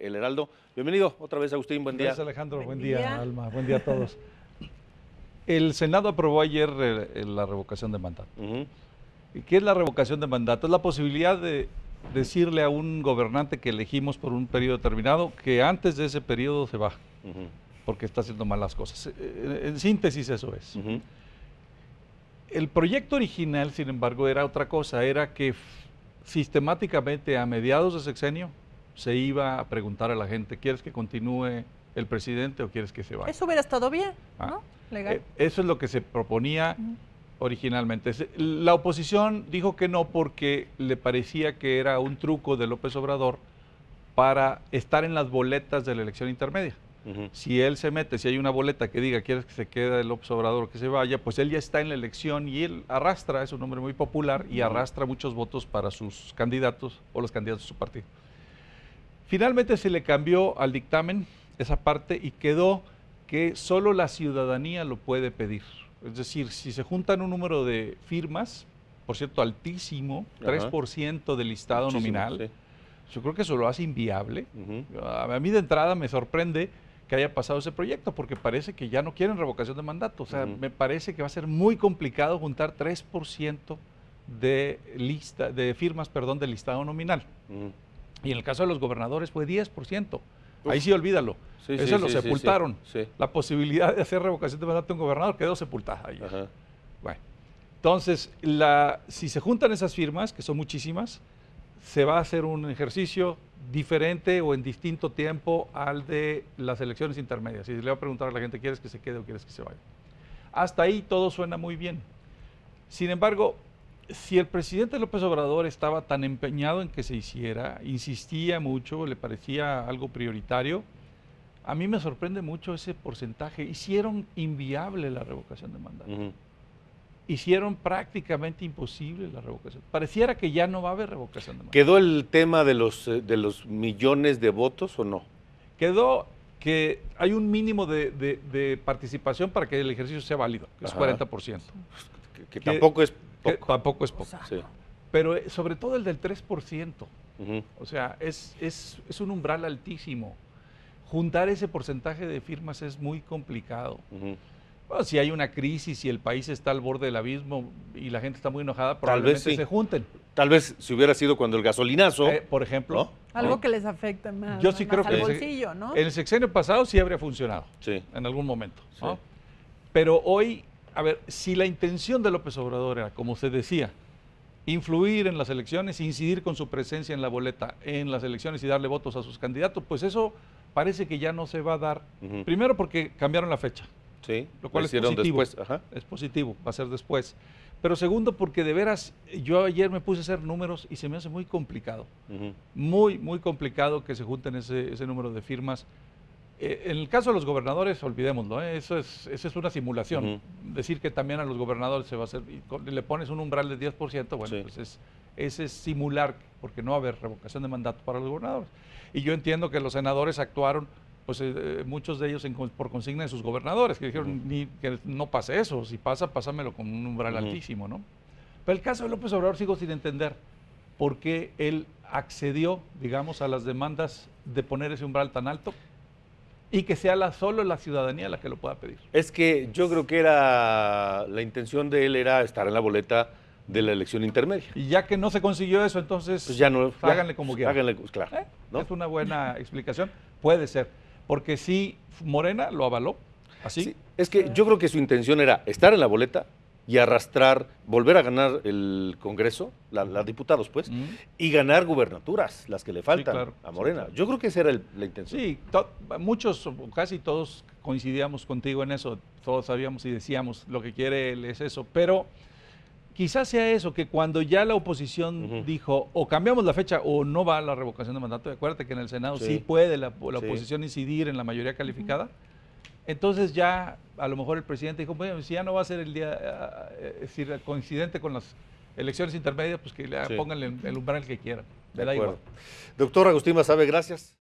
El Heraldo. Bienvenido otra vez, Agustín, buen día. Gracias, Alejandro, buen día, Alma, buen día a todos. El Senado aprobó ayer la revocación de mandato. ¿Y qué es la revocación de mandato? Es la posibilidad de decirle a un gobernante que elegimos por un periodo determinado que antes de ese periodo se va, porque está haciendo mal las cosas. En síntesis eso es. El proyecto original, sin embargo, era otra cosa, era que sistemáticamente a mediados de sexenio se iba a preguntar a la gente, ¿quieres que continúe el presidente o quieres que se vaya? Eso hubiera estado bien, ¿no? Legal. Eso es lo que se proponía originalmente. La oposición dijo que no porque le parecía que era un truco de López Obrador para estar en las boletas de la elección intermedia. Si él se mete, si hay una boleta que diga quieres que se quede López Obrador o que se vaya, pues él ya está en la elección y él arrastra, es un hombre muy popular y arrastra muchos votos para sus candidatos o los candidatos de su partido. Finalmente se le cambió al dictamen esa parte y quedó que solo la ciudadanía lo puede pedir. Es decir, si se juntan un número de firmas, por cierto altísimo, 3% del listado nominal, sí. Yo creo que eso lo hace inviable. A mí de entrada me sorprende que haya pasado ese proyecto, porque parece que ya no quieren revocación de mandato. O sea, me parece que va a ser muy complicado juntar 3% de firmas, del listado nominal. Y en el caso de los gobernadores fue 10%. Ahí sí olvídalo. Eso lo sepultaron. La posibilidad de hacer revocación de mandato a un gobernador quedó sepultada ayer. Bueno, entonces, si se juntan esas firmas, que son muchísimas, se va a hacer un ejercicio diferente o en distinto tiempo al de las elecciones intermedias. Y le va a preguntar a la gente, ¿quieres que se quede o quieres que se vaya? Hasta ahí todo suena muy bien. Sin embargo, si el presidente López Obrador estaba tan empeñado en que se hiciera, insistía mucho, le parecía algo prioritario, a mí me sorprende mucho ese porcentaje. Hicieron inviable la revocación de mandato. Hicieron prácticamente imposible la revocación. Pareciera que ya no va a haber revocación de mandato. ¿Quedó el tema de los millones de votos o no? Quedó que hay un mínimo de participación para que el ejercicio sea válido, que es 40%. Que tampoco es poco. Que tampoco es poco. Pero sobre todo el del 3%. O sea, es un umbral altísimo. Juntar ese porcentaje de firmas es muy complicado. Bueno, si hay una crisis y el país está al borde del abismo y la gente está muy enojada, probablemente se junten. Tal vez si hubiera sido cuando el gasolinazo, por ejemplo. ¿no? Algo que les afecte más, yo sí creo más que al bolsillo, ¿no? En el sexenio pasado sí habría funcionado, en algún momento. ¿No? Pero hoy, a ver, si la intención de López Obrador era, como se decía, influir en las elecciones, incidir con su presencia en la boleta en las elecciones y darle votos a sus candidatos, pues eso parece que ya no se va a dar. Primero porque cambiaron la fecha. Lo cual es positivo. Es positivo, va a ser después. Pero segundo, porque de veras, yo ayer me puse a hacer números y se me hace muy complicado. Muy, muy complicado que se junten ese número de firmas. En el caso de los gobernadores, olvidémoslo, esa es una simulación. Decir que también a los gobernadores se va a hacer, y le pones un umbral de 10%, bueno, pues ese es simular, porque no va a haber revocación de mandato para los gobernadores. Y yo entiendo que los senadores actuaron, pues muchos de ellos por consigna de sus gobernadores, que dijeron que no pase eso, si pasa, pásamelo con un umbral altísimo, ¿no? Pero el caso de López Obrador sigo sin entender por qué él accedió, digamos, a las demandas de poner ese umbral tan alto y que sea solo la ciudadanía la que lo pueda pedir. Es que yo creo que la intención de él era estar en la boleta de la elección intermedia. Y ya que no se consiguió eso, entonces pues ya no, háganle como quieran. Háganle, claro. ¿No? Es una buena explicación, puede ser. Porque sí, Morena lo avaló, así. Sí, es que yo creo que su intención era estar en la boleta y arrastrar, volver a ganar el Congreso, los diputados pues, y ganar gubernaturas, las que le faltan a Morena. Yo creo que esa era la intención. Sí, muchos, casi todos coincidíamos contigo en eso, todos sabíamos y decíamos lo que quiere él es eso, pero quizás sea eso, que cuando ya la oposición dijo o cambiamos la fecha o no va a la revocación de mandato, acuérdate que en el Senado sí puede la oposición incidir en la mayoría calificada, entonces ya a lo mejor el presidente dijo, bueno, si ya no va a ser el día coincidente con las elecciones intermedias, pues que le pongan el umbral que quieran. De acuerdo. Doctor Agustín Basabe, gracias.